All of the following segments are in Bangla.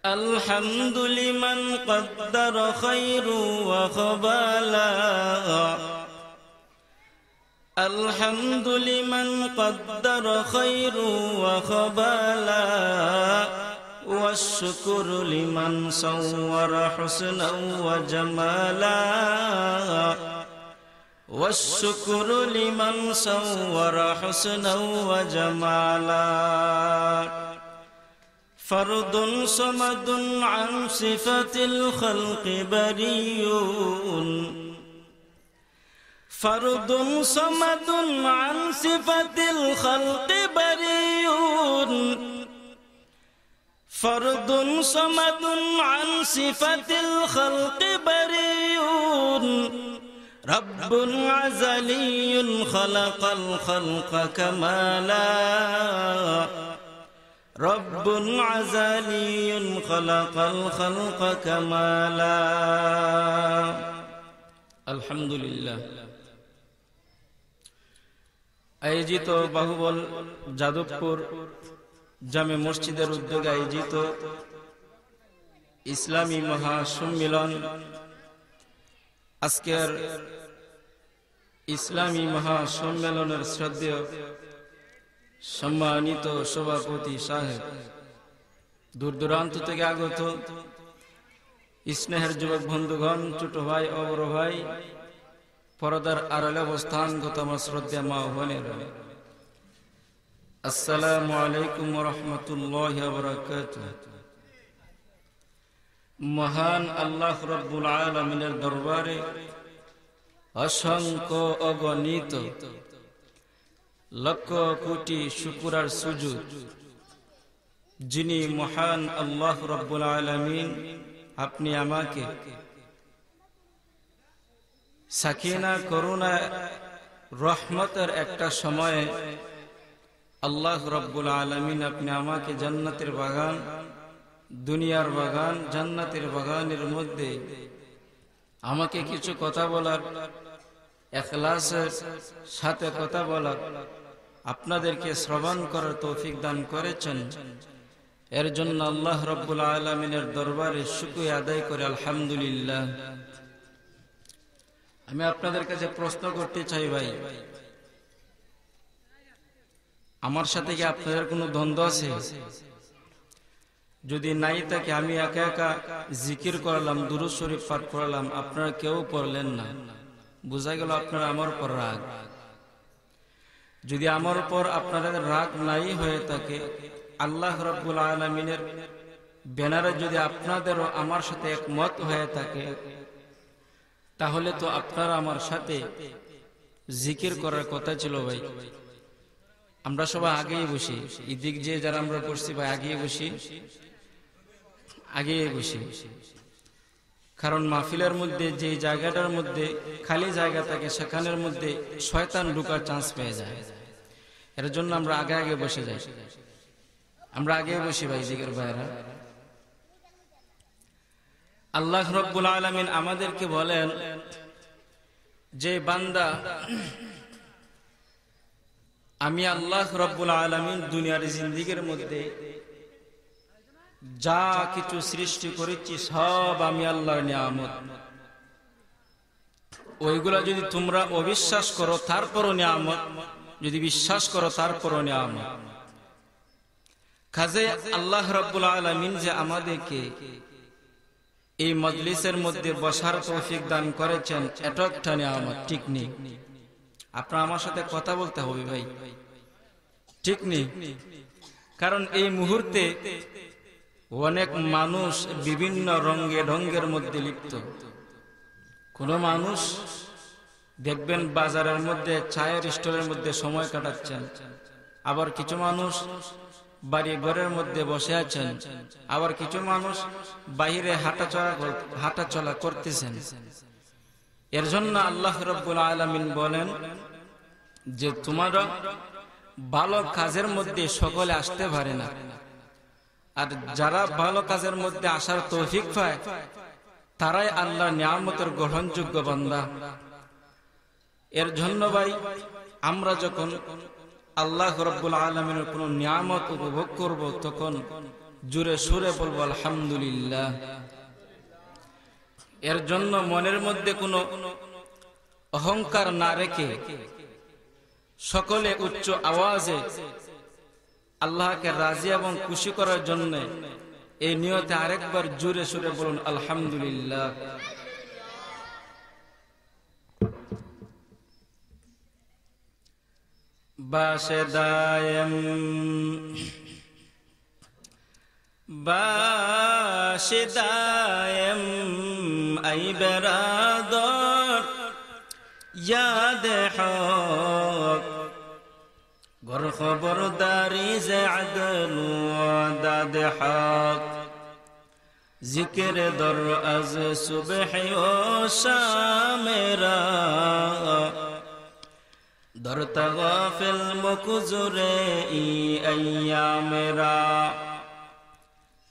الحمد لمن قدر خير وخبالا الحمد لمن قدر خير وخبالا والشكر لمن صور حسنا وجمالا والشكر لمن صور حسنا وجمالا فرد صمد عن صفة الخلق بريء فرد صمد عن صفة الخلق بريء فرد صمد عن صفة الخلق بريء رب عزلي خلق الخلق كمالا رب عزلي خلق الخلق كمالا الحمد لله আয়োজিত বাহুবল যাদবপুর জামে মসজিদের উদ্যোগে আয়োজিত ইসলামী মহাসম্মেলন আজকের ইসলামী মহাসম্মেলনের শ্রদ্ধেয় সম্মানিত সভাপতি সাহেব, দূর দূরান্ত থেকে আগত স্নেহের যুবক বন্ধুগণ, ছোট ভাই ও বড় ভাই, পর্দার আড়ালে অবস্থানগত আমার শ্রদ্ধেয় মা ও বোনেরা, আসসালামু আলাইকুম ওয়া রাহমাতুল্লাহি ওয়া বারাকাতুহু। মহান আল্লাহ রাব্বুল আলামিনের দরবারে অসংখ্য অগণিত লক্ষ কোটি শুকর আর সুজুদ, যিনি মহান আল্লাহ রাব্বুল আলামিন আপনি আমাকে সাকিনা করুণা রহমতের একটা সময়ে আল্লাহ রাব্বুল আলামিন আপনি আমাকে জান্নাতের বাগান, দুনিয়ার বাগান, জান্নাতের বাগানের মধ্যে আমাকে কিছু কথা বলার, ইখলাসের সাথে কথা বলার, আপনাদেরকে শ্রবণ করার তৌফিক দান করেছেন। এর জন্য আল্লাহ রাব্বুল আলামিনের দরবারে শুকরিয়া আদায় করে আলহামদুলিল্লাহ। আমি আপনাদের কাছে প্রশ্ন করতে চাই ভাই, আমার সাথে কি আপনাদের কোনো দ্বন্দ্ব আছে? যদি নাই থাকে, আমি একা একা জিকির করলাম, দুরূদ শরীফ পাঠ করলাম, আপনারা কেউ পড়লেন না, বোঝা গেল আপনারা আমার উপর রাগ। যদি আমার উপর আপনাদের রাগ নাই হয়ে থাকে, আল্লাহ রাব্বুল আলামিনের ব্যানারে যদি আপনাদেরও আমার সাথে একমত হয়ে থাকে, তাহলে তো আপনারা আমার সাথে জিকির করার কথা ছিল ভাই। আমরা সবাই আগেই বসি, এদিক যে যারা আমরা পড়ছি ভাই আগেই বসি, আগেই বসি। কারণ মাহফিলের মধ্যে যে জায়গাটার মধ্যে খালি জায়গা থাকে, সেখানের মধ্যে শয়তান ঢোকার চান্স পেয়ে যায়। এর জন্য আমরা আগে আগে বসে যাই, আমরা আগে বসি ভাই জিকির ভাইরা। আল্লাহ রাব্বুল আলামিন আমাদেরকে বলেন যে বান্দা, আমি আল্লাহ রাব্বুল আলামিন দুনিয়ার জিন্দেগীর মধ্যে যা কিছু সৃষ্টি করেছি সব আমি আল্লাহর নিয়ামত। ওইগুলা যদি তোমরা অবিশ্বাস করো তারপরও নিয়ামত, যদি বিশ্বাস করো তারপরও নিয়ামত। কাজে আল্লাহ রাব্বুল আলামিন যে আমাদেরকে এই মজলিসের মধ্যে বসার তৌফিক দান করেছেন, এটা একটা নিয়ামত, ঠিক নেই? আপনারা আমার সাথে কথা বলতে হবে ভাই, ঠিক নেই? কারণ এই মুহূর্তে অনেক মানুষ বিভিন্ন রঙে ঢঙ্গের মধ্যে লিপ্ত। কোন মানুষ দেখবেন বাজারের মধ্যে চায়ের স্টলের মধ্যে সময় কাটাচ্ছেন, আবার কিছু মানুষ বাড়ি ঘরের মধ্যে বসে আছেন, আবার কিছু মানুষ বাইরে হাঁটাচলা করতেছেন। এর জন্য আল্লাহ রাব্বুল আলামিন বলেন যে তোমরা ভালো কাজের মধ্যে সকলে আসতে পারে না, আর যারা ভালো কাজের মধ্যে আসার তৌফিক পায় তারাই আল্লাহর নিয়ামতের গ্রহণযোগ্য বান্দা। এর জন্য ভাই, আমরা যখন আল্লাহ রাব্বুল আলামিনের কোন নিয়ামত উপভোগ করব, তখন জোরে সুরে বলবো আলহামদুলিল্লাহ। এর জন্য মনের মধ্যে কোনো অহংকার না রেখে সকলে উচ্চ আওয়াজে আল্লাহকে রাজি এবং খুশি করার জন্য এই নিয়তে আরেকবার জোরে সুরে বলুন আলহামদুলিল্লাহ। বাশে দায়েম বাশে দায়েম আই বেরাদর ইয়াদ হক গর খবরদারি যে আদল দাদ হক জিকির দর আজ সুবহ ও শামেরা দর তগাফিল মুকজুরে ই আইয়ামেরা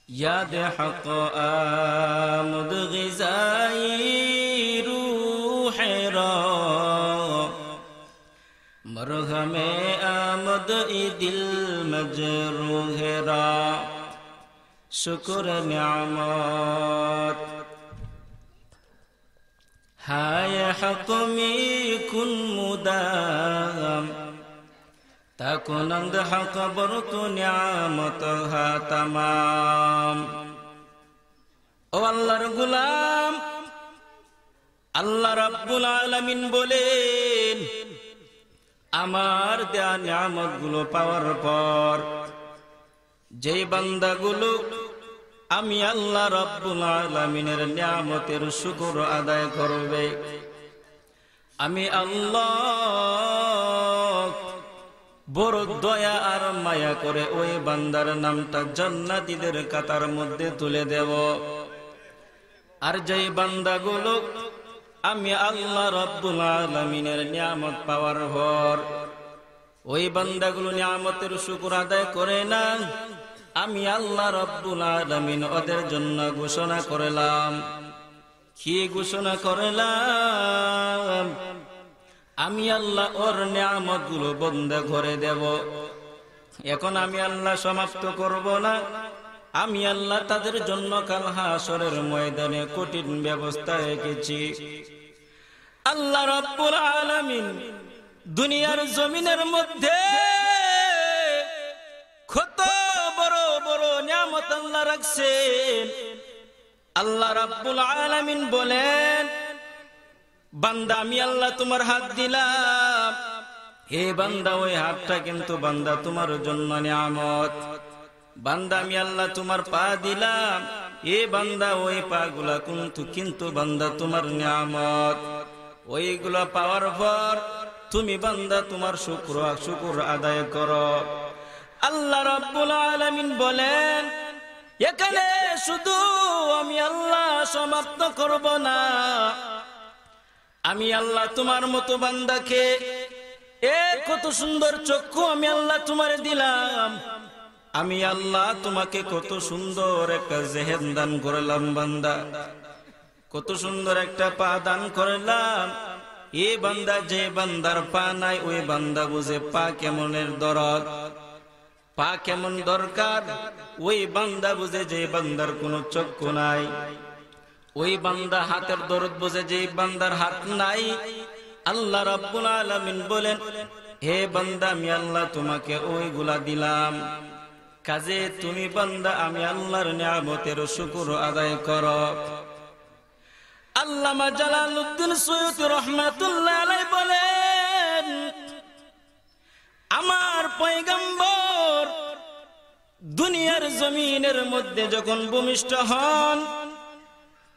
ইয়াদ হক আমদ গিজাই রূহেরা মরহমে আমদ ই দিল মজরুহেরা শুকর নিয়ামত হায় হকমি কুন মুদাম তাকুনন্দ হক বরতু নিয়ামত হা তামাম। ও আল্লাহর গোলাম, আল্লাহ রাব্বুল আলামিন বলেন, আমার দেয়া নিয়ামত গুলো পাওয়ার পর যেই বান্দাগুলো আমি আল্লাহ রাব্বুল আলামিনের নিয়ামতের শুকর আদায় করবে, আমি আল্লাহ বড় দয়া আর মায়া করে ওই বান্দার নামটা জান্নাতীদের কাতার মধ্যে তুলে দেব। আর যেই বান্দাগুলো আমি আল্লাহ রাব্বুল আলামিনের নিয়ামত পাওয়ার পর ওই বান্দাগুলো নিয়ামতের শুকর আদায় করে না, আমি আল্লাহ রাব্বুল আলামিন ওদের জন্য ঘোষণা করলাম। কি ঘোষণা করলাম? আমি আল্লাহ ওর নিয়ামত গুলো বন্ধ করে দেব। এখন আমি আল্লাহ সমাপ্ত করব না, আমি আল্লাহ তাদের জন্য কাল হাসরের ময়দানে কঠিন ব্যবস্থা রেখেছি। আল্লাহ রাব্বুল আলামিন দুনিয়ার জমিনের মধ্যে কত বড় বড় নিয়ামত আল্লাহ রাখছেন। আল্লাহ রাব্বুল আলামিন বলেন, বান্দা আমি আল্লাহ তোমার হাত দিলাম, হে বান্দা ওই হাতটা কিন্তু বান্দা তোমার জন্য নিয়ামত। বান্দা আমি আল্লাহ তোমার পা দিলাম, এ বান্দা ওই পা গুলা কিন্তু বান্দা তোমার নিয়ামত। ওইগুলা পাওয়ার পর তুমি বান্দা তোমার শুকর আদায় করো। আল্লাহ রাব্বুল আলামিন বলেন, এখানে শুধু আমি আল্লাহ সমাপ্ত করব না, আমি আল্লাহ তোমার মতো বান্দাকে কত সুন্দর চক্ষু আমি আল্লাহ তোমারে দিলাম, আমি আল্লাহ তোমাকে কত সুন্দর একটা জেহেন দান করলাম বান্দা, কত সুন্দর একটা পা দান করলাম। এ বান্দা যে বান্দার পা নাই ওই বান্দা বুঝে পা কেমনের দরদ, পা কেমন দরকার। ওই বান্দা বুঝে যে বান্দার কোনো চক্ষু নাই, ওই বান্দা হাতের দরদ বুঝে যে বান্দার হাত নাই। আল্লাহ রাব্বুল আলামিন বলেন, হে বান্দা আমি আল্লাহ তোমাকে ওইগুলা দিলাম, কাজে তুমি বান্দা আমি আল্লাহর নিয়ামতের শুকর আদায় করো। আল্লামা জালালউদ্দিন সৈয়দ রাহমাতুল্লাহ আলাইহি বলেন, আমার পয়গম্বর দুনিয়ার জমিনের মধ্যে যখন ভূমিষ্ঠ হন,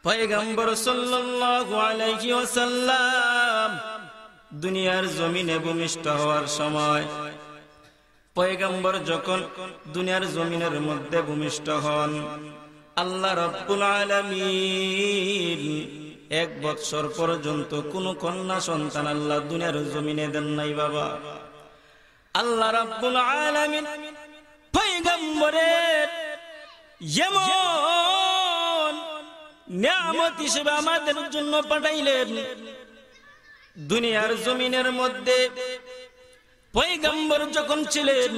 পয়গম্বর সাল্লাল্লাহু আলাইহি ওয়াসাল্লাম দুনিয়ার জমিনে ভূমিষ্ঠ হওয়ার সময়, পয়গম্বর যখন দুনিয়ার জমিনের মধ্যে ভূমিষ্ঠ হন, আল্লাহ রাব্বুল আলামিন 1 বছর পর্যন্ত কোন কন্যা সন্তান আল্লাহ দুনিয়ার জমিনে দেন নাই বাবা। আল্লাহ রাব্বুল আলামিন পয়গম্বরের যেমন নিয়ামত হিসেবে আমাদের জন্য পাঠাইলেন, দুনিয়ার জমিনের মধ্যে পয়গম্বর যখন ছিলেন,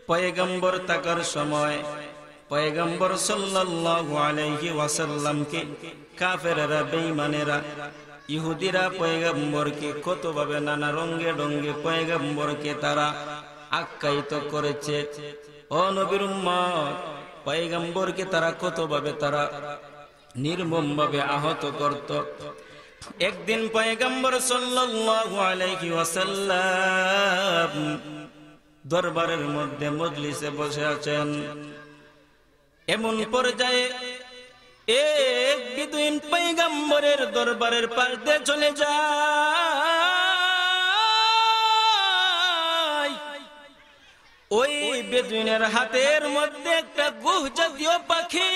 পয়গম্বর থাকার সময় পয়গম্বর সাল্লাল্লাহু আলাইহি ওয়াসাল্লামকে কাফেররা বেঈমানেরা ইহুদিরা পয়গম্বরকে কতভাবে নানা রঙে রঙে পয়গম্বরকে তারা আখ্যায়িত করেছে। ও নবীর উম্মত, পয়গম্বরকে তারা কতভাবে তারা নির্মমভাবে আহত করত। একদিন পয়গম্বর সাল্লাল্লাহু আলাইহি ওয়াসাল্লাম দরবারের মধ্যে মজলিসে বসে আছেন। এমন পর্যায়ে এক বিদুইন পয়গম্বরের দরবারের পাশ দিয়ে চলে যায়। ওই বেদুইনের হাতের মধ্যে একটা গুহ জাতীয় পাখি।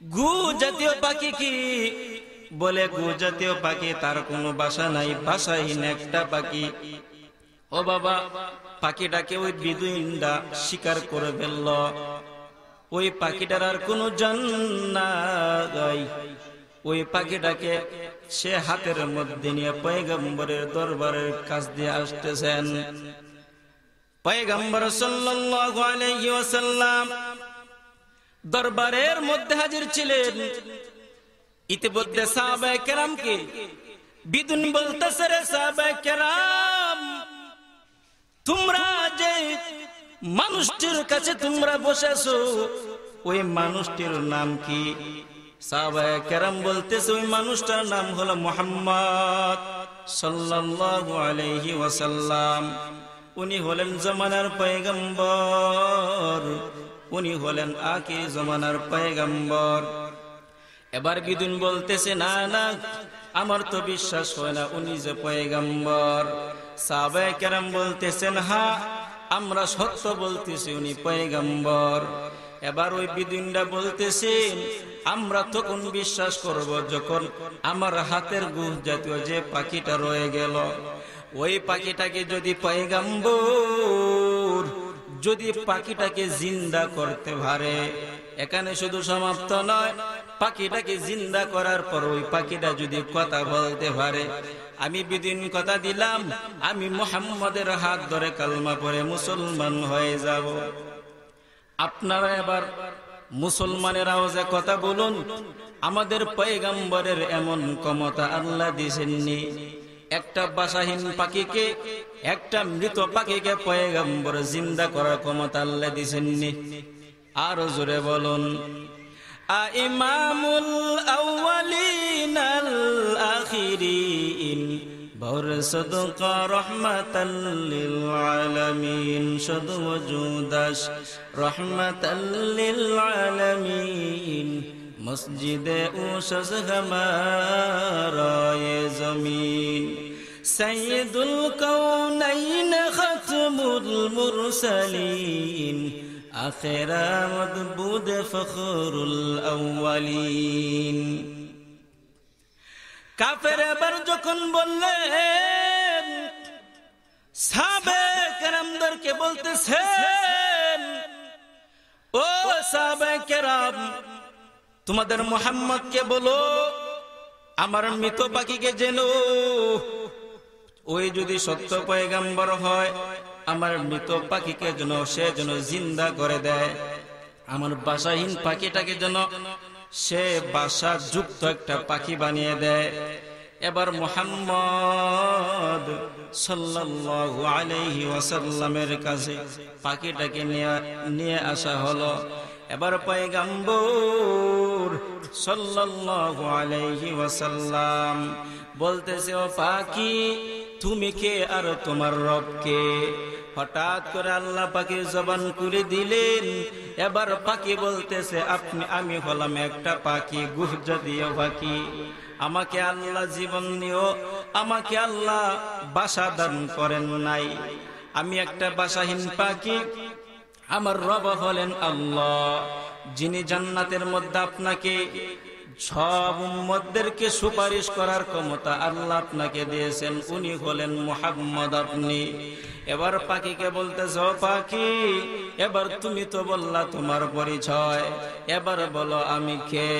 গু জাতীয় পাখি কি বলে? গু জাতীয় পাখি তার কোনো বাসা নাই, বাসাহীন একটা পাখি। ও বাবা, পাখিটাকে ওই বিদুইনরা শিকার করে ফেলল। ওই পাখিটার আর কোনো জান নাই। ওই পাখিটাকে সে হাতের মধ্যে নিয়ে পয়গম্বরের দরবারের কাছ দিয়ে আসতেছেন। পয়গম্বর সাল্লাল্লাহু আলাইহি ওয়াসাল্লাম দরবারের মধ্যে হাজির ছিলেন। ইতিমধ্যে সাহাবায়ে কেরামকে বিদুন বলতেছে, রে সাহাবায়ে কেরাম, তোমরা যে মানুষটির কাছে তোমরা বসেছো, ওই মানুষটির নাম কি? সাহাবায়ে কেরাম বলতেছে, ওই মানুষটার নাম হলো মুহাম্মদ সাল্লাল্লাহু আলাইহি ওয়াসাল্লাম। উনি হলেন জমানার পয়গম্বর, উনি হলেন আখির জমানার পয়গম্বর। এবার বিদুন বলতেছে, না না, আমার তো বিশ্বাস হয় না উনি যে পয়গম্বর। সাহাবায়ে কেরাম বলতেছেন, হ্যাঁ আমরা সত্য বলতেছি উনি পয়গম্বর। এবার ওই বিদুনরা বলতেছেন, আমরা তখন বিশ্বাস করব যখন আমার হাতের গুহ জাতীয় যে পাখিটা রয়ে গেল, ওই পাখিটাকে যদি পয়গম্বর যদি পাখিটাকে জিন্দা করতে পারে। এখানে শুধু সমাপ্ত নয়, পাখিটাকে জিন্দা করার পর ওই পাখিটা যদি কথা বলতে পারে, আমি বিদিন কথা দিলাম, আমি মুহাম্মদের হাত ধরে কালমা পড়ে মুসলমান হয়ে যাব। আপনারা এবার মুসলমানেরাও যে কথা বলুন, আমাদের পয়গম্বরের এমন ক্ষমতা আল্লাহ দিয়েছেননি। একটা বাসাহীন পাখিকে, একটা মৃত পাখিকে পয়গম্বর জিন্দা করার ক্ষমতা আল্লাহ দিয়েছেননি। আরো জোরে বলুন, ইমামুল আউয়ালিন আল আখিরিন বর সদকা রহমাতাল লিল আলামিন, শুধু ওজুদাস রহমাতাল লিল আলামিন, মসজিদে উশস হামারা ইয়ে জমিন, সাইয়্যিদুল কাউনাইন খাতমুল মুরসালিন, আখিরা মদবুদ ফখরুল আউয়ালিন। কাফের এবার যখন বললেন, সাহাবায়ে কেরামদেরকে বলতেছেন, ও সাহাবায়ে কেরাম, তোমাদের মুহাম্মদকে বলো আমার মৃত পাখিকে যেন, ওই যদি সত্য পয়গম্বর হয়, আমার মৃত পাখিকে যেন সে যেন জিন্দা করে দেয়, আমার বাসাহীন পাখিটাকে যেন সে বাসা যুক্ত একটা পাখি বানিয়ে দেয়। এবার মুহাম্মদ সাল্লাল্লাহু আলাইহি ওয়াসাল্লামের কাছে পাখিটাকে নিয়ে আসা হলো। এবার পয়গম্বর সাল্লাল্লাহু আলাইহি ওয়াসাল্লাম বলতেছে, ও পাখি, তুমি কে আর তোমার রব কে? হঠাৎ করে আল্লাহ পাখির জবান খুলে দিলেন। এবার পাখি বলতেছে, আমি হলাম একটা পাখি, গুহ জাতীয় পাখি। আমাকে আল্লাহ জীবন নিও, আমাকে আল্লাহ বাসা দান করেন নাই। আমি একটা বাসাহীন পাখি। আমার রব হলেন আল্লাহ, যিনি জান্নাতের মধ্যে আপনাকে সব উম্মতদেরকে সুপারিশ করার ক্ষমতা আল্লাহ আপনাকে দিয়েছেন। উনি হলেন মুহাম্মদ আপনি। এবার পাখিকে বলতেছ, পাখি, এবার তুমি তো বললা তোমার পরিচয়, এবার বলো আমি কে?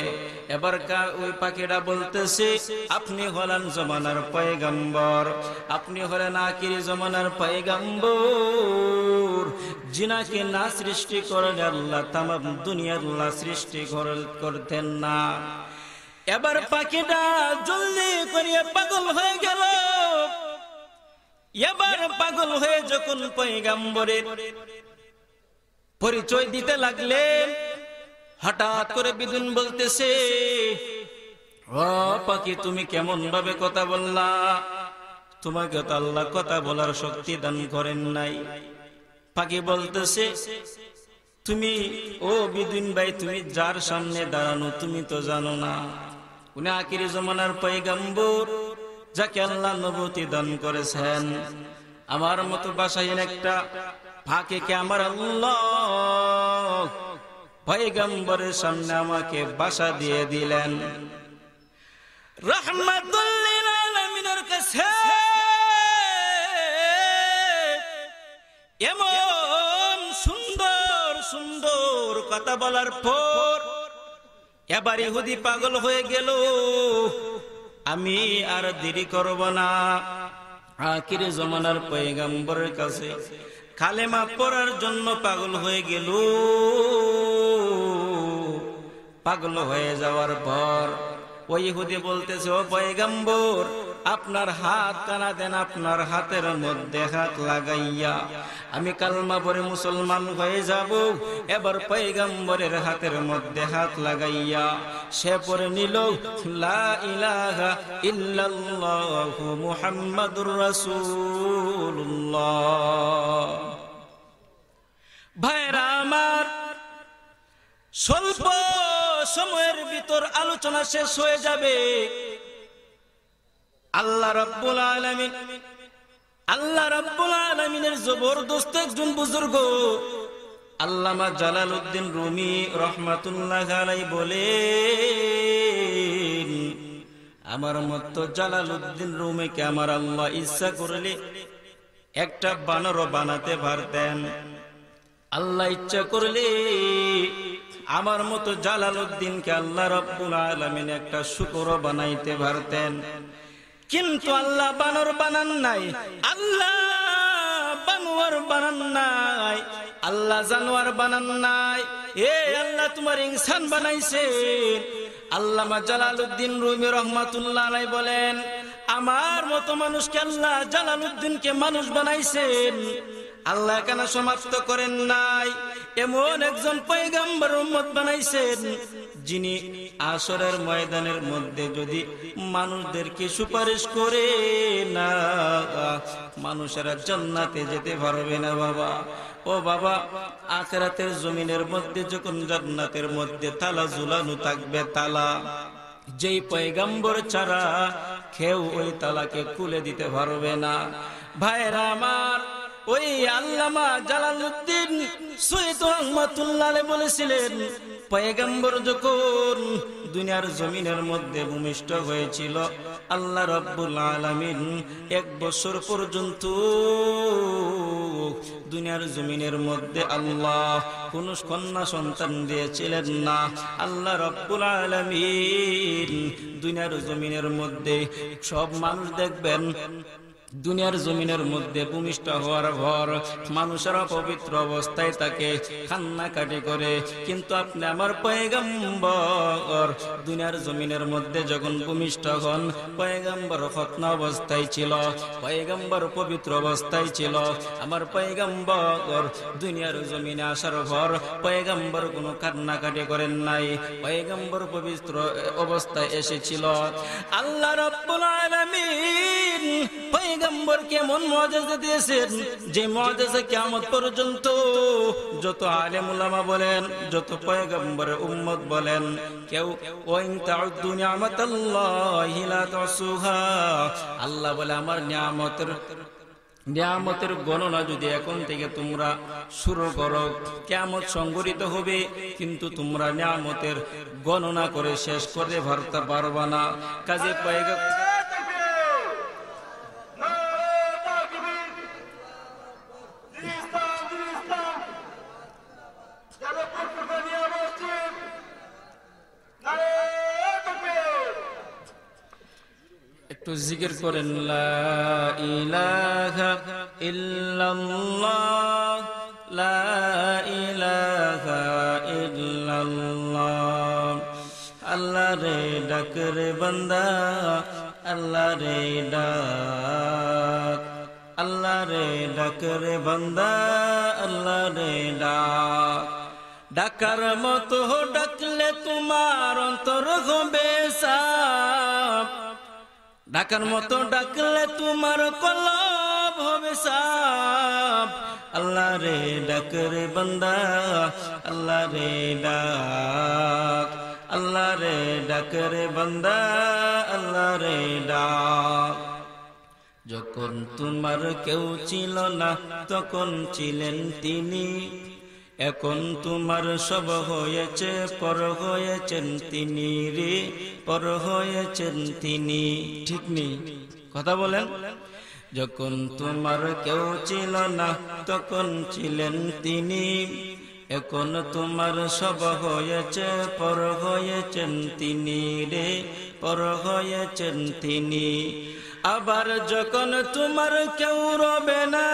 এবার ওই পাখিটা বলতেছে, আপনি হলেন জমানার পয়গম্বর, আপনি হলেন আখির জমানার পয়গম্বর। জিনাকে না সৃষ্টি করলে আল্লাহ তামাম দুনিয়ার আল্লাহ সৃষ্টি করতেন না। এবার পাখিটা জলদি করিয়া পাগল হয়ে গেল। এবার পাগল হয়ে যখন পয়গম্বরের পরিচয় দিতে লাগলেন, হঠাৎ করে বিদুন বলতেছে, ও পাখি তুমি কেমন ভাবে কথা বললা? তোমাকে তো আল্লাহ কথা বলার শক্তি দান করেন নাই। পাখি বলতেছে, তুমি ও বিদুন ভাই, তুমি যার সামনে দাঁড়ানো তুমি তো জানো না উনি আখিরি জমানার পয়গম্বর, যাকে আল্লাহ নবুয়তি দান করেছেন। আমার মতো বাসাহীন একটা পাখিকে আমার আল্লাহ পয়গম্বরের সামনে আমাকে বাসা দিয়ে দিলেন। রাহমাতুল লিল আলামিনের কাছে এমন সুন্দর সুন্দর কথা বলার পর এবার ইহুদি পাগল হয়ে গেল। আমি আর দেরি করব না, আখির জমানার পয়গম্বরের কাছে কালেমা পড়ার জন্য পাগল হয়ে গেল। পাগল হয়ে যাওয়ার পর ওই ইহুদি বলতেছে, ও পয়গম্বর আপনার হাত কানা দেন, আপনার হাতের মধ্যে হাত লাগাইয়া আমি কালমা পড়ে মুসলমান হয়ে যাব। এবার পয়গম্বরের হাতের মধ্যে হাত লাগাইয়া সে পড়ে নিল, লা ইলাহা ইল্লাল্লাহু মুহাম্মাদুর রাসূলুল্লাহ। ভাইরা আমার, স্বল্প সময়ের ভিতর আলোচনা শেষ হয়ে যাবে। আল্লাহ রাব্বুল আলামিনের জবরদস্ত একজন বুজুর্গ আল্লামা জালালউদ্দিন রুমি রাহমাতুল্লাহ আলাইহি বলেন, আমার মতো জালালউদ্দিন রুমিকে আমার আল্লাহ ইচ্ছা করলে একটা বানরও বানাতে পারতেন। আল্লাহ ইচ্ছা করলে আমার মতো জালালউদ্দিনকে আল্লাহ রাব্বুল আলামিন একটা শুকরও বানাইতে পারতেন। কিন্তু আল্লাহ বানর বানান নাই, আল্লাহ বানর বানান নাই, আল্লাহ জানোয়ার বানান নাই। এ আল্লাহ তোমার ইনসান বানাইছেন। আল্লামা জালালউদ্দিন রুমি রাহমাতুল্লাহ আলাইহি বলেন, আমার মতো মানুষকে আল্লাহ জালালউদ্দিনকে মানুষ বানাইছেন। আল্লাহ কেন সমাপ্ত করেন নাই? এমন একজন পয়গম্বর উম্মত বানাইছেন যিনি আসরের ময়দানের মধ্যে যদি মানুষদেরকে সুপারিশ করে না, মানুষেরা জান্নাতে যেতে পারবে না। বাবা ও বাবা, আখিরাতের জমিনের মধ্যে যখন জান্নাতের মধ্যে তালা ঝুলানো থাকবে, তালা যেই পয়গম্বর ছাড়া কেউ ওই তালাকে খুলে দিতে পারবে না। ভাইরা আমার, ওই আল্লামা জালালউদ্দিন সৈয়দ রহমাতুল্লাহ আলাইহি বলেছিলেন, পয়গম্বর যখন দুনিয়ার জমিনের মধ্যে ভূমিষ্ঠ হয়েছিল, আল্লাহ রাব্বুল আলামিন 1 বছর পর্যন্ত দুনিয়ার জমিনের মধ্যে আল্লাহ কোন কন্যা সন্তান দিয়েছিলেন না। আল্লাহ রাব্বুল আলামিন দুনিয়ার জমিনের মধ্যে সব মানুষ দেখবেন, দুনিয়ার জমিনের মধ্যে ভূমিষ্ঠ হওয়ার পর মানুষেরা পবিত্র অবস্থায় তাকে কান্নাকাটি করে, কিন্তু আপনি আমার পয়গম্বর দুনিয়ার জমিনের মধ্যে যখন ভূমিষ্ঠ হন, পয়গম্বর খতনা অবস্থায় ছিল, পয়গম্বর পবিত্র অবস্থায় ছিল। আমার পয়গম্বর দুনিয়ার জমিনে আসার পর পয়গম্বর কোনো কান্নাকাটি করেন নাই, পয়গম্বর পবিত্র অবস্থায় এসেছিল। আল্লাহ রাব্বুল আলামিন পয়গম্বরকে এমন মুআজিজা দিয়েছেন যে মুআজিজা কিয়ামত পর্যন্ত যত আলেম উলামা বলেন, যত পয়গম্বরের উম্মত বলেন, কেউ ওয়াইন তাউদ্দু নি'মাতাল্লাহি লা তুহসুহা, আল্লাহ বলে আমার নিয়ামতের গণনা যদি এখন থেকে তোমরা শুরু করো, কিয়ামত সংঘটিত হবে, কিন্তু তোমরা নিয়ামতের গণনা করে শেষ করে ভরতে পারবে না। কাজে একটু জিকির করেন, লা ইলাহা ইল্লাল্লাহ ইল্লাল্লাহ। আল্লাহ রে ডাক রে বান্দা, আল্লাহ রে ডাক, আল্লাহ রে ডাক রে বান্দা, আল্লাহ রে ডাক। ডাকার মতো ডাকলে তোমার অন্তর হবে সাফ, ডাকার মতো ডাকলে তোমার কলব হবে সাফ। আল্লাহ রে ডাক রে বান্দা, আল্লাহ রে ডাক, আল্লাহ রে ডাক রে বান্দা, আল্লাহ রে ডাক। যখন তোমার কেউ ছিল না তখন ছিলেন তিনি, এখন তোমার সব হয়েছে পর হয়েছেন তিনি রে, পর হয়েছেন তিনি। ঠিক নেই? কথা বলেন। যখন তোমার কেউ ছিল না তখন ছিলেন তিনি, এখন তোমার সব হয়েছে পর হয়েছেন তিনি রে, পর হয়েছেন তিনি। আবার যখন তোমার কেউ রবে না,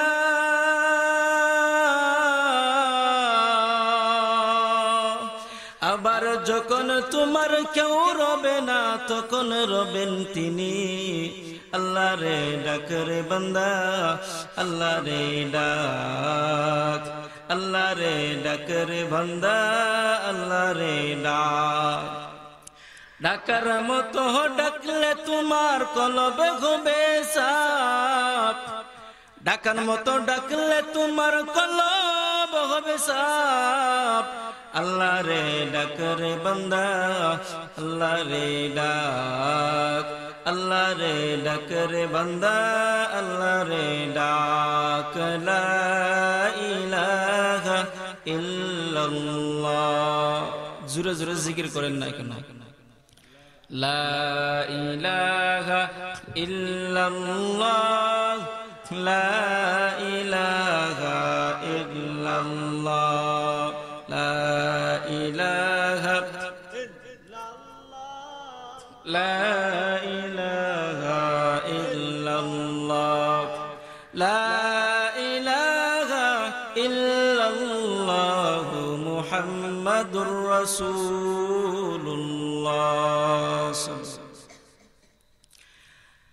আবার যখন তোমার কেউ রবে না তখন রবেন তিনি। আল্লাহ রে ডাক রে বান্দা, আল্লাহ রে ডাক, আল্লাহ রে ডাক রে বান্দা, আল্লাহ রে ডাক। ডাকার মতো ডাকলে তোমার কলবে হবে সাফ, ডাকার মতো ডাকলে তোমার কলব হবে সাফ। আল্লাহ রে ডাক রে বান্দা, আল্লাহ রে ডাক, আল্লাহ রে ডাক রে বান্দা, আল্লাহ রে ডাক। লা ইলাহা ইল্লাল্লাহ। জোরে জোরে জিকির করেন না কেন? লা ইলাহা ইল্লাল্লাহ, লা ইলাহা ইল্লাল্লাহ, লা ইলাহা ইল্লাল্লাহ, লা ইলাহা ইল্লাল্লাহ, লা ইলাহা ইল্লাল্লাহ মুহাম্মাদুর রাসূলুল্লাহ।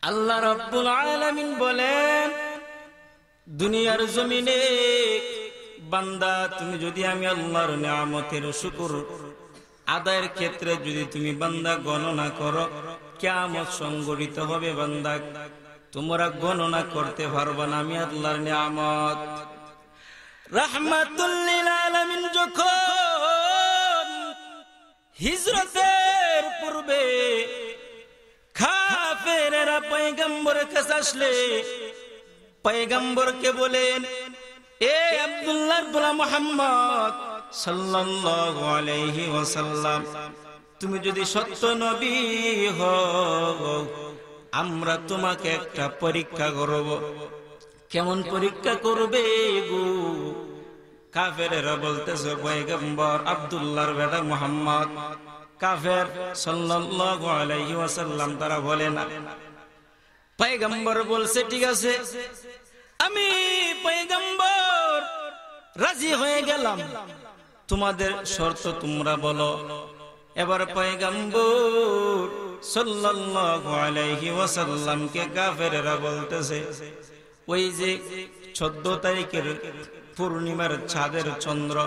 আল্লাহ রাব্বুল আলামিন বলেন, দুনিয়ার জমিনে বান্দা তুমি যদি আমি আল্লাহর নিয়ামতের শুকর আদায়ের ক্ষেত্রে যদি তুমি বান্দা গণনা করো, কিয়ামত সংঘটিত হবে বান্দা, তোমরা গণনা করতে পারবে না আমি আল্লাহর নিয়ামত। রাহমাতুল লিল আলামিন যখন হিজরতের পূর্বে কাফেররা পয়গম্বরের কাছে আসলে পয়গম্বরকে বলেন, এ আব্দুল্লাহর গোলাম মুহাম্মদ সাল্লাল্লাহু আলাইহি ওয়াসাল্লাম, তুমি যদি সত্য নবী হও আমরা তোমাকে একটা পরীক্ষা করব। কেমন পরীক্ষা করবে গো? কাফেররা বলতেছে পয়গম্বর আব্দুল্লাহর বেটা মুহাম্মদ। কাফের সাল্লাল্লাহু আলাইহি ওয়াসাল্লাম তারা বলে না। পয়গম্বর বলছে ঠিক আছে, আমি পয়গম্বর রাজি হয়ে গেলাম, তোমাদের শর্ত তোমরা বলো। এবার পয়গম্বর সাল্লাল্লাহু আলাইহি ওয়াসাল্লামকে কাফেররা বলতেছে, ওই যে 14 তারিখের পূর্ণিমার চাঁদের চন্দ্র,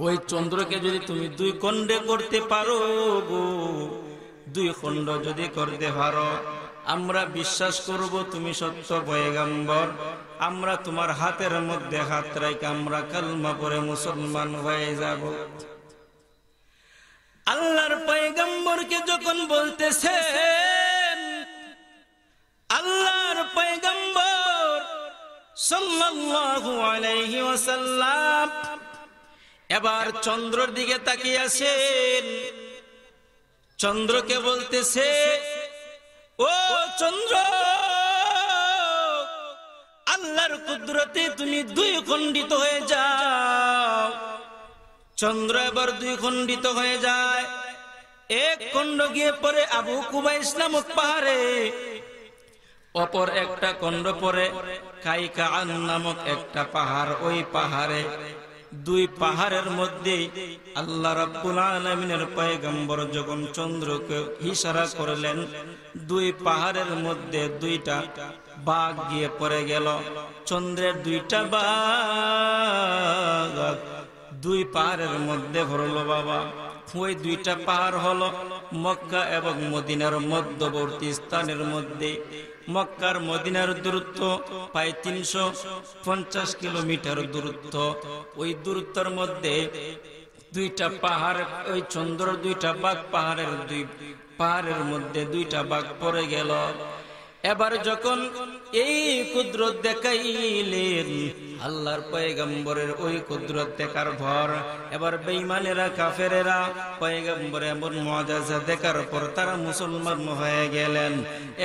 ওই চন্দ্রকে যদি তুমি 2 খণ্ডে করতে পারো গো, 2 খণ্ড যদি করতে পারো আমরা বিশ্বাস করব তুমি সত্য পয়গম্বর। আমরা তোমার হাতের মধ্যে হাত রেখে আমরা কালমা পড়ে মুসলমান হয়ে যাব। আল্লাহর পয়গম্বরকে যখন বলতেছেন, আল্লাহর পয়গম্বর সাল্লাল্লাহু আলাইহি ওয়াসাল্লাম এবার চন্দ্রের দিকে তাকিয়ে আছেন। চন্দ্রকে বলতেছে, ও চন্দ্র, আল্লাহর কুদরতে তুমি 2 খণ্ডিত হয়ে যাও। চন্দ্র এবার 2 খণ্ডিত হয়ে যায়। 1 খণ্ড গিয়ে পরে আবু কুবাইস নামক পাহাড়ে, অপর একটা খণ্ড পরে কাইকাআন নামক একটা পাহাড়, ওই পাহাড়ে দুই পাহাড়ের মধ্যে আল্লাহ রাব্বুল আলামিনের পয়গম্বর যখন চন্দ্রকে ইশারা করলেন, দুই পাহাড়ের মধ্যে দুইটা বাঘ গিয়ে পড়ে গেল। চন্দ্রের দুইটা বাঘ দুই পাহাড়ের মধ্যে পড়লো বাবা। ওই দুইটা পাহাড় হলো মক্কা এবং মদিনার মধ্যবর্তী স্থানের মধ্যে। মক্কার মদিনার দূরত্ব প্রায় 350 কিলোমিটার দূরত্ব। ওই দূরত্বের মধ্যে দুইটা পাহাড়, ওই চন্দ্র দুইটা বাঘ পাহাড়ের দুই পাহাড়ের মধ্যে দুইটা বাঘ পড়ে গেল। এবার যখন এই কুদরত দেখাইলেন আল্লাহর পয়গম্বরের, ওই কুদরত দেখার ভর এবার বেঈমানেরা কাফেরেরা পয়গম্বরের এমন মুআজিজা দেখার পর তারা মুসলমান হয়ে গেলেন।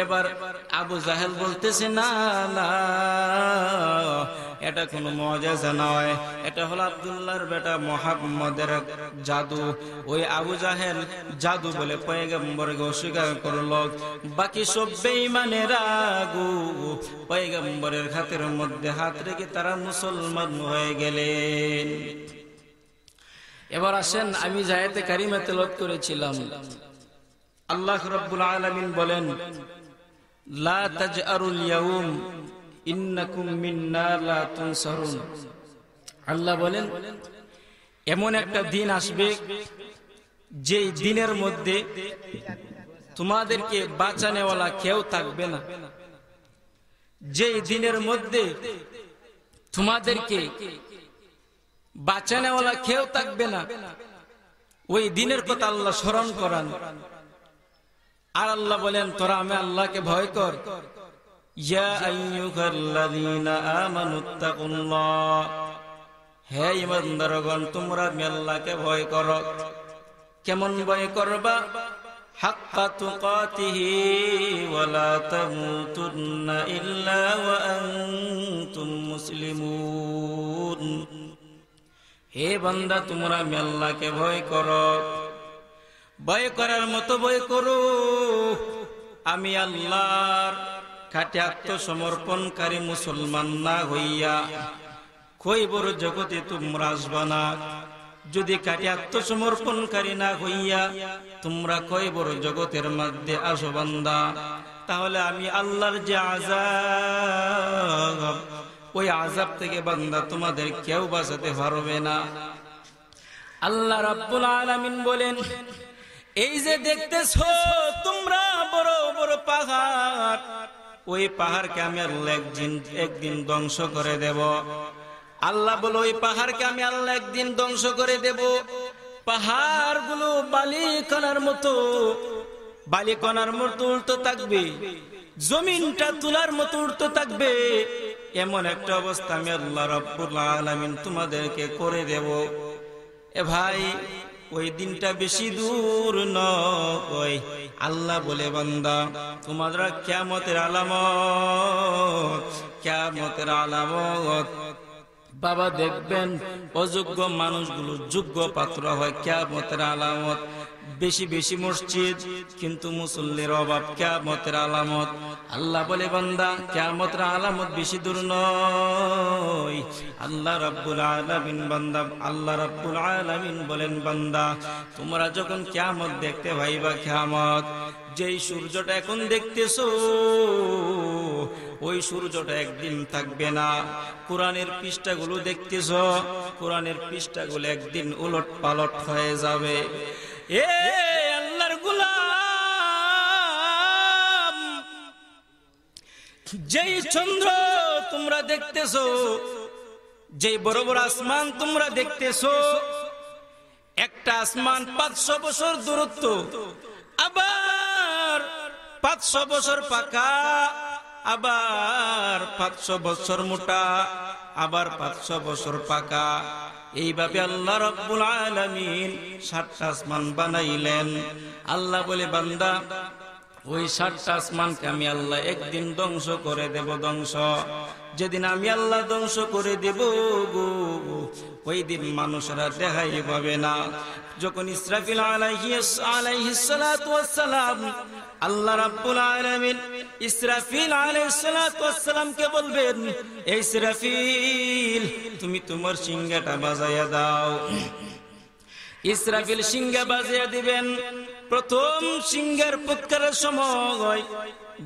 এবার আবু জাহেল বলতেছে, না না, এটা কোনো মুআজিজা নয়, এটা হলো আব্দুল্লাহর বেটা মুহাম্মদের জাদু। ওই আবু জাহেল জাদু বলে পয়গম্বরকে অস্বীকার করলো। বাকি সব বেঈমানেরা পয়গম্বরের হাতের মধ্যে হাত রেখে তারা মুসলমান হয়ে গেলেন। এবার আসেন, আমি আয়াতে কারিমা তেলাওয়াত করেছিলাম, আল্লাহ রাব্বুল আলামিন বলেন, লা তাজআরুল ইয়াউম ইন্নাকুম মিন্না লা তুনসারুন। আল্লাহ বলেন, এমন একটা দিন আসবে যেই দিনের মধ্যে তোমাদেরকে বাঁচানেওয়ালা কেউ থাকবে না। যেই দিনের মধ্যে তোমাদেরকে বাঁচানেওয়ালা কেউ থাকবে না, ওই দিনের কথা আল্লাহ স্মরণ করান। আর আল্লাহ বলেন, তোরা আমি আল্লাহকে ভয় কর। ইয়া আইয়ুহাল্লাযীনা আমানুত্তাকুল্লাহ, হে ঈমানদারগণ, তোমরা আমি আল্লাহকে ভয় করো। কেমন ভয় করবা? হাক্কা তুকাতিহি ওয়া লা তামুতুন্না ইল্লা ওয়া আনতুম মুসলিমুন। হে বান্দা, তোমরা আমি আল্লাহকে ভয় করো, ভয় করার মতো ভয় করো। আমি আল্লাহর খাঁটি আত্মসমর্পণকারী মুসলমান না হইয়া কইবর জগতে তোমরা আসবা না। যদি খাঁটি আত্মসমর্পণকারী না হইয়া তোমরা কইবর জগতের মধ্যে আসো বান্দা, তাহলে আমি আল্লাহর যে আযাব, ওই আযাব থেকে বান্দা তোমাদের কেউ বাঁচাতে পারবে না। আল্লাহ রাব্বুল আলামিন বলেন, এই যে দেখতেছো তোমরা বড় বড় পাহাড়, ওই পাহাড়কে আমি আল্লাহ একদিন ধ্বংস করে দেব। আল্লাহ বলো, ওই পাহাড়কে আমি আল্লাহ একদিন ধ্বংস করে দেব। পাহাড়গুলো বালিকণার মতো উল্টো থাকবে, জমিনটা তুলার মতো উল্টো থাকবে। এমন একটা অবস্থা আমি আল্লাহ রাব্বুল আলামিন তোমাদেরকে করে দেব। এ ভাই, ওই দিনটা বেশি দূর নয়। আল্লাহ বলে, বান্দা তোমরা কিয়ামতের আলামত বাবা দেখবেন, অযোগ্য মানুষগুলো যোগ্য পাত্র হয়, কিয়ামতের আলামত। বেশি বেশি মসজিদ কিন্তু মুসল্লির অভাব, কিয়ামতের আলামত। আল্লাহ বলে, বান্দা কিয়ামতের আলামত বেশি দূর নয়। আল্লাহ রাব্বুল আলামিন বলেন, বান্দা তোমরা যখন কিয়ামত দেখতে ভাইবা, কিয়ামত যেই সূর্যটা এখন দেখতেছো, ওই সূর্যটা একদিন থাকবে না। কোরআনের পৃষ্ঠাগুলো দেখতেছো, কোরআনের পৃষ্ঠাগুলো একদিন উলট পালট হয়ে যাবে। এ আল্লাহর গোলাম, যেই চন্দ্র তোমরা দেখতেছো, যেই বড় বড় আসমান তোমরা দেখতেছো, একটা আসমান 500 বছর দূরত্ব, আবার 500 বছর পাকা, আবার 500 বছর মোটা, আবার 500 বছর পাকা। এইভাবে আল্লাহ রাব্বুল আলামিন 7টা আসমান বানাইলেন। আল্লাহ বলে, বান্দা ওই 7টা আসমানকে আমি আল্লাহ একদিন ধ্বংস করে দেব। যেদিন আমি আল্লাহ ধ্বংস করে দেব, ওই দিন মানুষরা দেখাই পাবে না। যখন ইসরাফিল আলাইহিস সালাতু ওয়াস সালাম আল্লাহ রাব্বুল আলামিন ইসরাফিল আলাইহিস সালাতু ওয়াস সালামকে বলবেন, এই ইসরাফিল তুমি তোমার শিঙ্গাটা বাজায়া দাও। ইসরাফিল শিঙ্গা বাজিয়ে দিবেন। প্রথম সিংহের ফুৎকারের সময়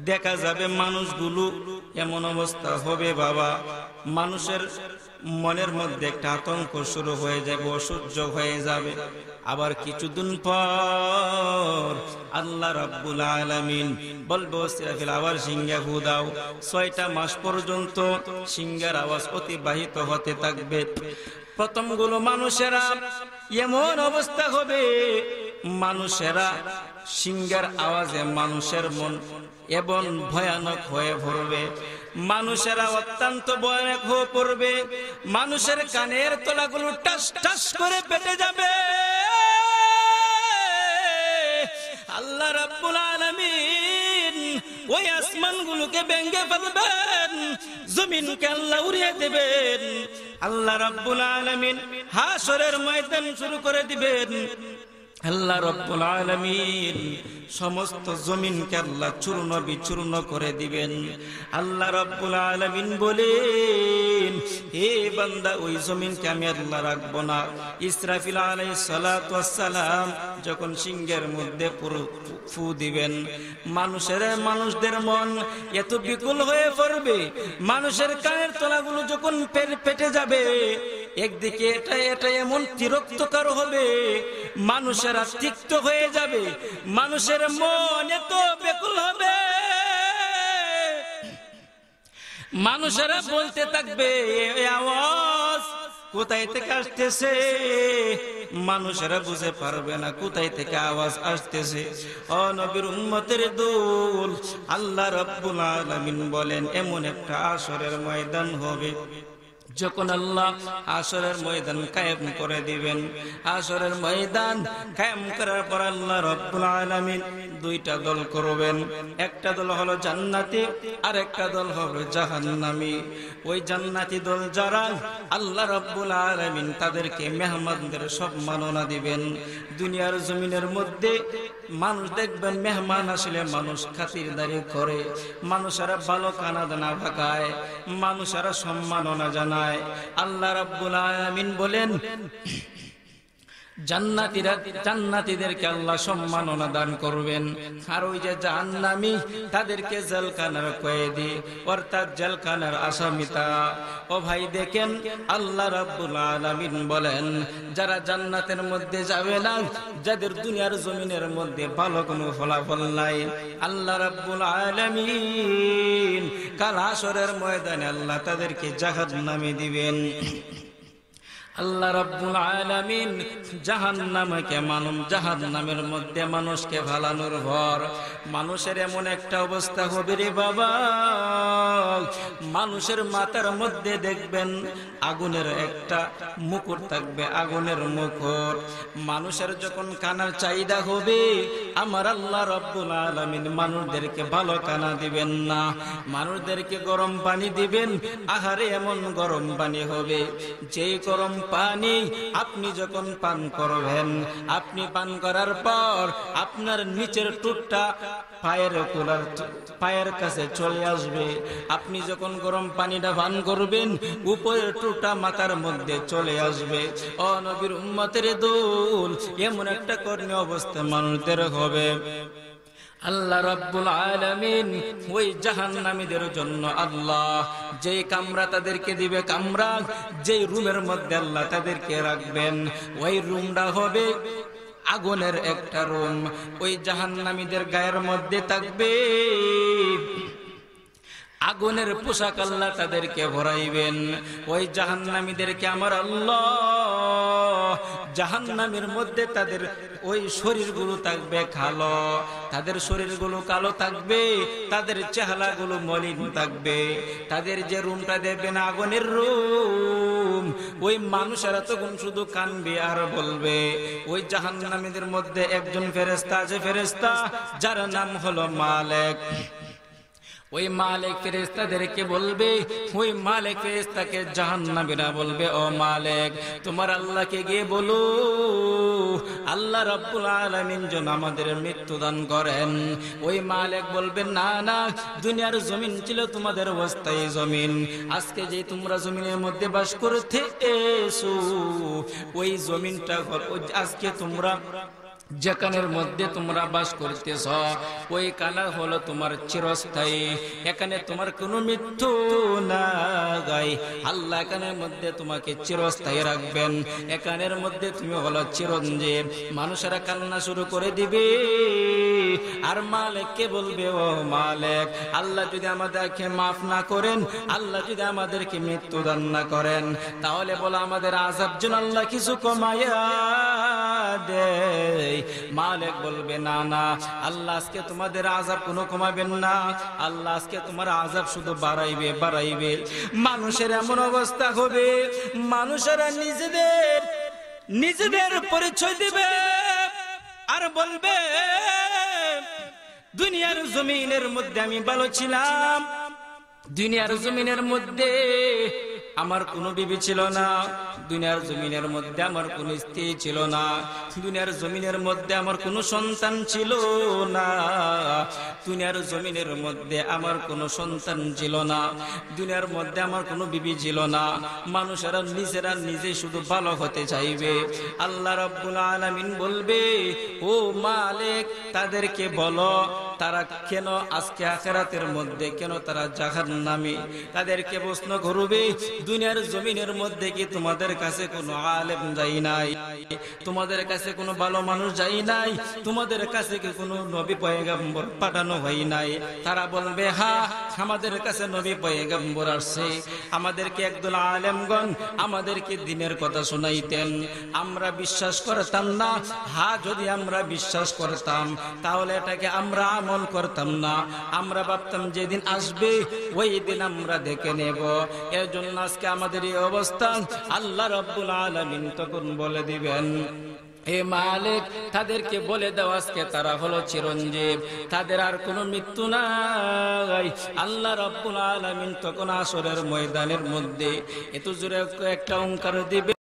দেখা যাবে মানুষগুলো এমন অবস্থা হবে বাবা, মানুষের মনের মধ্যে একটা আতঙ্ক শুরু হয়ে যাবে, অসহ্য হয়ে যাবে। আবার কিছুদিন পর আল্লাহ রাব্বুল আলামিন বলবো ইসরাফিল আবার সিংহে ফু দাও। 6টা মাস পর্যন্ত সিংহের আওয়াজ অতিবাহিত হতে থাকবে। প্রথমগুলো মানুষেরা এমন অবস্থা হবে, মানুষেরা সিংহের আওয়াজে মানুষের মন এবং ভয়ানক হয়ে পড়বে, মানুষেরা অত্যন্ত ভয়ানক হয়ে পড়বে, মানুষের কানের তলাগুলো টাস টাস করে পেটে যাবে। আল্লাহ রাব্বুল আলামিন ওই আসমানগুলোকে ভেঙে ফেলবেন, জমিনকে আল্লাহ উড়িয়ে দেবেন। আল্লাহ রাব্বুল আলামিন হাসরের ময়দান শুরু করে দিবেন। আল্লাহ রাব্বুল আলামিন সমস্ত জমিনকে আল্লাহ চূর্ণ বিচূর্ণ করে দিবেন। আল্লাহ রাব্বুল আলামিন বলেন, হে বান্দা ওই জমিনকে আমি আল্লাহ রাখবো না। ইসরাফিল আলাইহিস সালাতু ওয়াস সালাম যখন সিংহের মধ্যে ফু দিবেন, মানুষদের মন এত বিকল হয়ে পড়বে, মানুষের কানের তলাগুলো যখন পেটে যাবে, একদিকে এটা এমন তিরস্কার হবে, মানুষেরা তিক্ত হয়ে যাবে, মানুষের মন এত বেকুল হবে, মানুষেরা বলতে থাকবে এই আওয়াজ কোথায় থেকে আসতেছে, মানুষেরা বুঝে পারবে না কোথায় থেকে আওয়াজ আসতেছে। ও নবীর উম্মতের দল, আল্লাহ রাব্বুল আলামিন বলেন এমন একটা আসরের ময়দান হবে যখন আল্লাহ আসরের ময়দান কায়েম করে দিবেন। আসরের ময়দান কায়েম করার পর আল্লাহ রাব্বুল আলামিন 2টা দল করবেন, একটা দল হলো জান্নাতি আর একটা দল হলো জাহান্নামী। ওই জান্নাতি দল যারা, আল্লাহ রাব্বুল আলামিন তাদেরকে মেহমানদের সম্মাননা দিবেন। দুনিয়ার জমিনের মধ্যে মানুষ দেখবেন মেহমান আসলে মানুষ খাতিরদারি করে, মানুষেরা ভালো কানা দানা ভাগায়, মানুষেরা সম্মাননা জানায়। আল্লাহ রাব্বুল আলামিন বলেন জান্নাতীদেরকে আল্লাহ সম্মাননা দান করবেন, আর ওই যে জাহান্নামী তাদেরকে জেলখানার কয়েদি অর্থাৎ জেলখানার আসামিতা। ও ভাই দেখেন আল্লাহ রাব্বুল আলামিন বলেন যারা জান্নাতের মধ্যে যাবে না, যাদের দুনিয়ার জমিনের মধ্যে ভালো কোনো ফলাফল নাই, আল্লাহ রাব্বুল আলামিন কাল হাসরের ময়দানে আল্লাহ তাদেরকে জাহান্নামে দিবেন। আল্লাহ রাব্বুল আলামিন জাহান্নামের মধ্যে মানুষকে ফালানোর পর মানুষের এমন একটা অবস্থা হবে রে বাবা, মানুষের মাথার মধ্যে দেখবেন আগুনের একটা মুকুট থাকবে, আগুনের মুকুট। মানুষের যখন কানার চাহিদা হবে, আমার আল্লাহ রাব্বুল আলামিন মানুষদেরকে ভালো কানা দিবেন না, মানুষদেরকে গরম পানি দিবেন। আহারে এমন গরম পানি হবে, যেই গরম পানি আপনি যখন পান করবেন, আপনি পান করার পর আপনার নিচের টুটটা পায়ের কাছে চলে আসবে। আপনি যখন গরম পানিটা পান করবেন, উপরের টুটটা মাথার মধ্যে চলে আসবে। ও নবীর উম্মতের দল, এমন একটা করুণ অবস্থা মানুষদের হবে। আল্লাহ রাব্বুল আলামিন ওই জাহান্নামীদের জন্য আল্লাহ যেই কামরা তাদেরকে দিবে, কামরা যেই রুমের মধ্যে আল্লাহ তাদেরকে রাখবেন, ওই রুমটা হবে আগুনের একটা রুম। ওই জাহান্নামীদের গায়ের মধ্যে থাকবে আগুনের পোশাক, আল্লাহ তাদেরকে ভরাইবেন। ওই জাহান্নামীদেরকে আমার আল্লাহ জাহান্নামের মধ্যে তাদের ওই শরীরগুলো থাকবে কালো, তাদের শরীরগুলো কালো থাকবে, তাদের চেহারাগুলো মলিন থাকবে। তাদের যে রুমটা দেখবেন আগুনের রুম, ওই মানুষেরা তখন শুধু কানবে আর বলবে। ওই জাহান্নামীদের মধ্যে একজন ফেরেশতা আছে, ফেরেশতা যার নাম হলো মালিক। ওই মালিক ফেরেশতাদেরকে বলবে, ওই মালিক ফেরেশতাকে জাহান্নামীরা বলবে, ও মালিক তোমার আল্লাহকে গিয়ে বলো রাব্বুল আলামিন যেন আমাদের মৃত্যু দান করেন। ওই মালিক বলবেন, না না, দুনিয়ার জমিন ছিল তোমাদের অস্থায়ী জমিন, আজকে যে তোমরা জমিনের মধ্যে বাস করতে এসো, ওই জমিনটা আজকে তোমরা যেখানের মধ্যে তোমরা বাস করতেছ ওই কানা হলো তোমার চিরস্থায়ী, এখানে তোমার কোনো মৃত্যু নাই। আল্লাহ এখানের মধ্যে তোমাকে চিরস্থায়ী রাখবেন, এখানের মধ্যে তুমি হলো চিরঞ্জীব। মানুষেরা কান্না শুরু করে দিবে আর মালিককে বলবে, ও মালিক, আল্লাহ যদি আমাদেরকে মাফ না করেন, আল্লাহ যদি আমাদেরকে মৃত্যু দান না করেন, তাহলে বলো আমাদের আযাব যেন আল্লাহ কিছু কমাইয়া দেয়। মালিক বলবে, না না, আল্লাহ আজকে তোমাদের আযাব কোনো কমাবেন না, আল্লাহ আজকে তোমার আযাব শুধু বাড়াইবে বাড়াইবে। মানুষের এমন অবস্থা হবে, মানুষেরা নিজেদের পরিচয় দিবে আর বলবে, দুনিয়ার জমিনের মধ্যে আমি ভালো ছিলাম, দুনিয়ার জমিনের মধ্যে আমার কোনো বিবি ছিল না, দুনিয়ার জমিনের মধ্যে আমার কোনো স্ত্রী ছিল না, দুনিয়ার জমিনের মধ্যে আমার কোনো সন্তান ছিল না, দুনিয়ার জমিনের মধ্যে আমার কোনো সন্তান ছিল না, দুনিয়ার মধ্যে আমার কোনো বিবি ছিল না। মানুষেরা নিজে শুধু ভালো হতে চাইবে। আল্লাহ রাব্বুল আলামিন বলবে, ও মালিক, তাদেরকে বলো তারা কেন আজকে আখিরাতের মধ্যে কেন তারা জাহান্নামী। তাদেরকে প্রশ্ন করবে, দুনিয়ার জমিনের মধ্যে কি তোমাদের কাছে কোনো আলেম যাই নাই, তোমাদের কাছে কোনো ভালো মানুষ যাই নাই, তোমাদের কাছে কি কোনো নবী পয়গম্বর পাঠানো হয় নাই? তারা বলবে, হ্যাঁ, আমাদের কাছে নবী পয়গম্বর আসছে, আমাদেরকে একদল আলেমগণ আমাদেরকে দ্বীনের কথা শোনাইতেন, আমরা বিশ্বাস করতাম না। হ্যাঁ, যদি আমরা বিশ্বাস করতাম তাহলে এটাকে আমরা আমল করতাম না, আমরা ভাবতাম যেদিন আসবে ওই দিন আমরা দেখে নেব। এর জন্য আজকে আমাদের এই অবস্থান। আল্লাহ রাব্বুল আলামিন তখন বলে দিবেন, এ মালিক, তাদেরকে বলে দাও আজকে তারা হলো চিরঞ্জীব, তাদের আর কোনো মৃত্যু নাই। আল্লাহ রাব্বুল আলামিন তখন আসরের ময়দানের মধ্যে এত জোরে একটা ওঙ্কার দিবে।